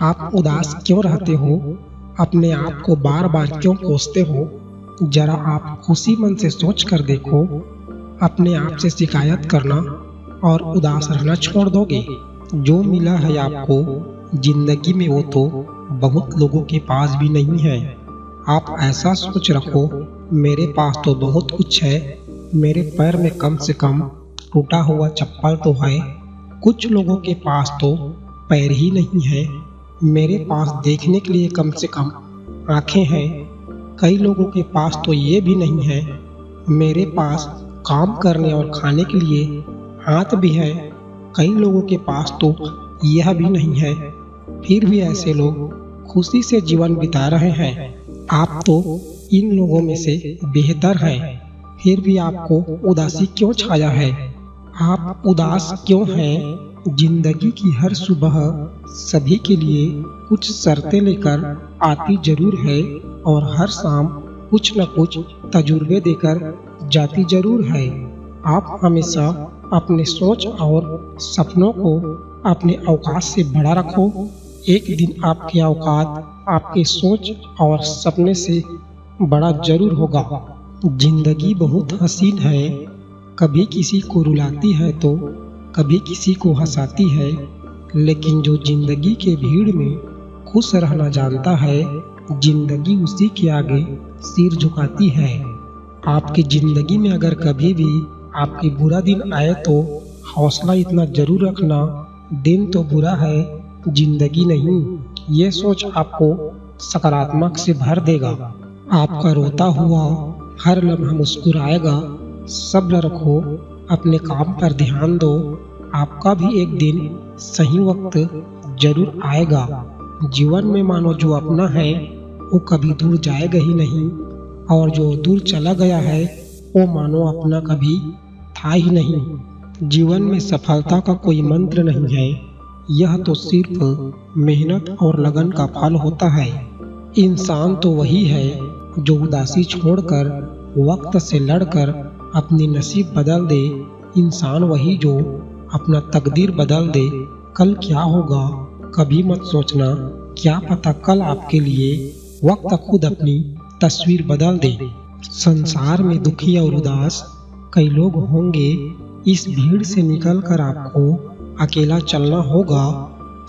आप उदास क्यों रहते हो? अपने आप को बार बार क्यों कोसते हो? जरा आप खुशी मन से सोच कर देखो। अपने आप से शिकायत करना और उदास रहना छोड़ दोगे। जो मिला है आपको जिंदगी में वो तो बहुत लोगों के पास भी नहीं है। आप ऐसा सोच रखो, मेरे पास तो बहुत कुछ है। मेरे पैर में कम से कम टूटा हुआ चप्पल तो है। कुछ लोगों के पास तो पैर ही नहीं है। मेरे पास देखने के लिए कम से कम आंखें हैं। कई लोगों के पास तो ये भी नहीं है। मेरे पास काम करने और खाने के लिए हाथ भी है। कई लोगों के पास तो यह भी नहीं है। फिर भी ऐसे लोग खुशी से जीवन बिता रहे हैं। आप तो इन लोगों में से बेहतर हैं। फिर भी आपको उदासी क्यों छाया है? आप उदास क्यों हैं? जिंदगी की हर सुबह सभी के लिए कुछ शर्तें लेकर आती जरूर है और हर शाम कुछ न कुछ तजुर्बे देकर जाती जरूर है। आप हमेशा अपने सोच और सपनों को अपने औकात से बड़ा रखो। एक दिन आपके औकात आपके सोच और सपने से बड़ा जरूर होगा। जिंदगी बहुत हसीन है। कभी किसी को रुलाती है तो कभी किसी को हंसाती है, लेकिन जो जिंदगी के भीड़ में खुश रहना जानता है, जिंदगी उसी के आगे सिर झुकाती है। आपकी जिंदगी में अगर कभी भी आपके बुरा दिन आए तो हौसला इतना जरूर रखना, दिन तो बुरा है, जिंदगी नहीं। ये सोच आपको सकारात्मक से भर देगा। आपका रोता हुआ हर लम्हा मुस्कुराएगा। सब्र रखो, अपने काम पर ध्यान दो। आपका भी एक दिन सही वक्त जरूर आएगा। जीवन में मानो जो अपना है वो कभी दूर जाएगा ही नहीं, और जो दूर चला गया है वो मानो अपना कभी था ही नहीं। जीवन में सफलता का कोई मंत्र नहीं है। यह तो सिर्फ मेहनत और लगन का फल होता है। इंसान तो वही है जो उदासी छोड़कर वक्त से लड़कर अपनी नसीब बदल दे। इंसान वही जो अपना तकदीर बदल दे। कल क्या होगा कभी मत सोचना, क्या पता कल आपके लिए वक्त खुद अपनी तस्वीर बदल दे। संसार में दुखी और उदास कई लोग होंगे। इस भीड़ से निकलकर आपको अकेला चलना होगा।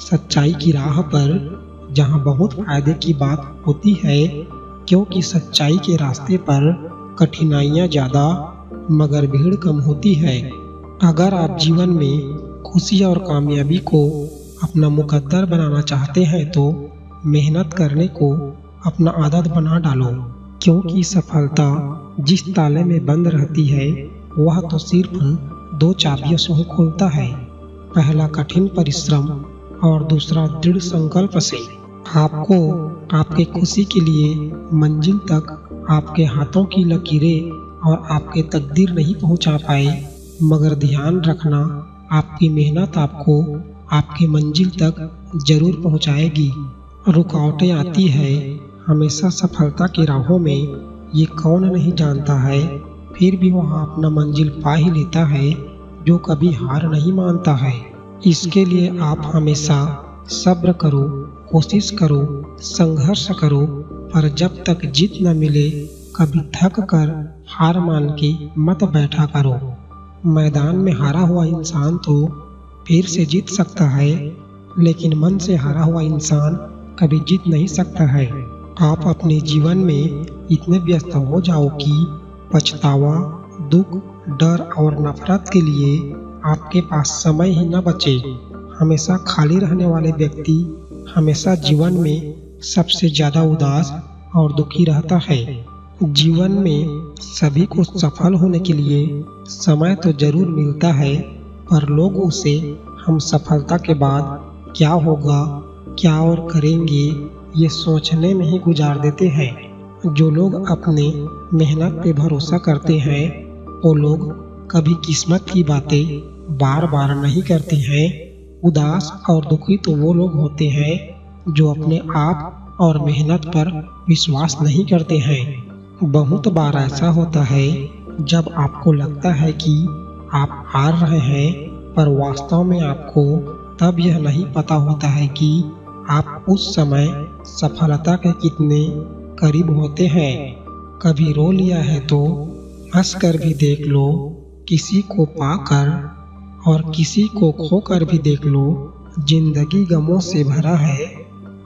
सच्चाई की राह पर जहां बहुत फायदे की बात होती है, क्योंकि सच्चाई के रास्ते पर कठिनाइयां ज्यादा मगर भीड़ कम होती है। अगर आप जीवन में खुशी और कामयाबी को अपना मुकद्दर बनाना चाहते हैं तो मेहनत करने को अपना आदत बना डालो, क्योंकि सफलता जिस ताले में बंद रहती है वह तो सिर्फ 2 चाबियों से ही खुलता है। पहला कठिन परिश्रम और दूसरा दृढ़ संकल्प से। आपको आपके खुशी के लिए मंजिल तक आपके हाथों की लकीरें और आपके तकदीर नहीं पहुंचा पाए, मगर ध्यान रखना आपकी मेहनत आपको आपके मंजिल तक जरूर पहुंचाएगी। रुकावटें आती है हमेशा सफलता की राहों में, ये कौन नहीं जानता है। फिर भी वहाँ अपना मंजिल पा ही लेता है जो कभी हार नहीं मानता है। इसके लिए आप हमेशा सब्र करो, कोशिश करो, संघर्ष करो, पर जब तक जीत न मिले कभी थक कर हार मान के मत बैठा करो। मैदान में हारा हुआ इंसान तो फिर से जीत सकता है, लेकिन मन से हारा हुआ इंसान कभी जीत नहीं सकता है। आप अपने जीवन में इतने व्यस्त हो जाओ कि पछतावा, दुख, डर और नफरत के लिए आपके पास समय ही न बचे। हमेशा खाली रहने वाले व्यक्ति हमेशा जीवन में सबसे ज्यादा उदास और दुखी रहता है। जीवन में सभी को सफल होने के लिए समय तो जरूर मिलता है, पर लोग उसे हम सफलता के बाद क्या होगा, क्या और करेंगे, ये सोचने में ही गुजार देते हैं। जो लोग अपने मेहनत पे भरोसा करते हैं वो लोग कभी किस्मत की बातें बार बार नहीं करते हैं। उदास और दुखी तो वो लोग होते हैं जो अपने आप और मेहनत पर विश्वास नहीं करते हैं। बहुत बार ऐसा होता है जब आपको लगता है कि आप हार रहे हैं, पर वास्तव में आपको तब यह नहीं पता होता है कि आप उस समय सफलता के कितने करीब होते हैं। कभी रो लिया है तो हंस कर भी देख लो, किसी को पाकर और किसी को खोकर भी देख लो। जिंदगी गमों से भरा है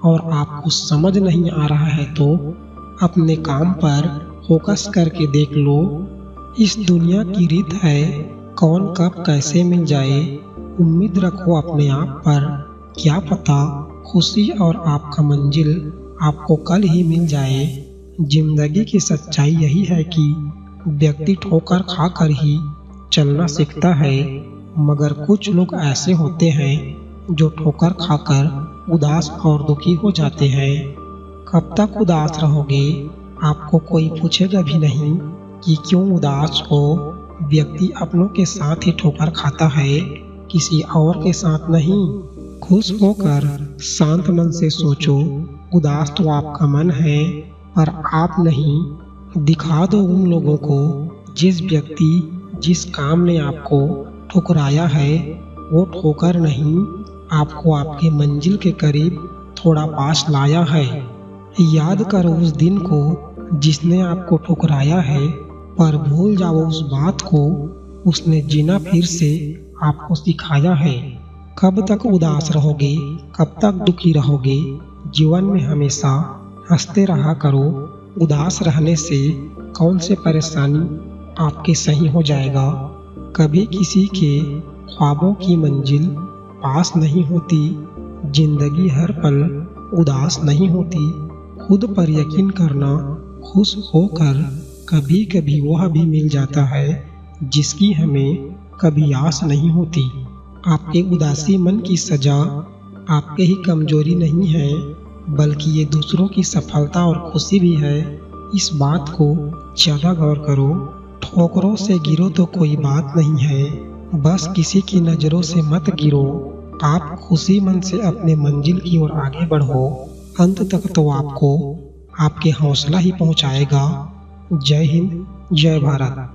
और आपको समझ नहीं आ रहा है तो अपने काम पर फोकस करके देख लो। इस दुनिया की रीत है कौन कब कैसे मिल जाए। उम्मीद रखो अपने आप पर, क्या पता खुशी और आपका मंजिल आपको कल ही मिल जाए। जिंदगी की सच्चाई यही है कि व्यक्ति ठोकर खाकर ही चलना सीखता है, मगर कुछ लोग ऐसे होते हैं जो ठोकर खाकर उदास और दुखी हो जाते हैं। कब तक उदास रहोगे? आपको कोई पूछेगा भी नहीं कि क्यों उदास हो। व्यक्ति अपनों के साथ ही ठोकर खाता है, किसी और के साथ नहीं। खुश होकर शांत मन से सोचो, उदास तो आपका मन है पर आप नहीं। दिखा दो उन लोगों को जिस व्यक्ति जिस काम ने आपको ठुकराया है वो ठोकर नहीं, आपको आपके मंजिल के करीब थोड़ा पास लाया है। याद करो उस दिन को जिसने आपको ठुकराया है, पर भूल जाओ उस बात को उसने जीना फिर से आपको सिखाया है। कब तक उदास रहोगे? कब तक दुखी रहोगे? जीवन में हमेशा हंसते रहा करो। उदास रहने से कौन से परेशानी आपके सही हो जाएगा। कभी किसी के ख्वाबों की मंजिल पास नहीं होती। जिंदगी हर पल उदास नहीं होती। खुद पर यकीन करना, खुश होकर कभी कभी वह भी मिल जाता है जिसकी हमें कभी आस नहीं होती। आपके उदासी मन की सजा आपके ही कमजोरी नहीं है, बल्कि ये दूसरों की सफलता और खुशी भी है। इस बात को ज्यादा गौर करो। ठोकरों से गिरो तो कोई बात नहीं है, बस किसी की नजरों से मत गिरो। आप खुशी मन से अपने मंजिल की ओर आगे बढ़ो। अंत तक तो आपको आपके हौसला ही पहुंचाएगा। जय हिंद, जय भारत।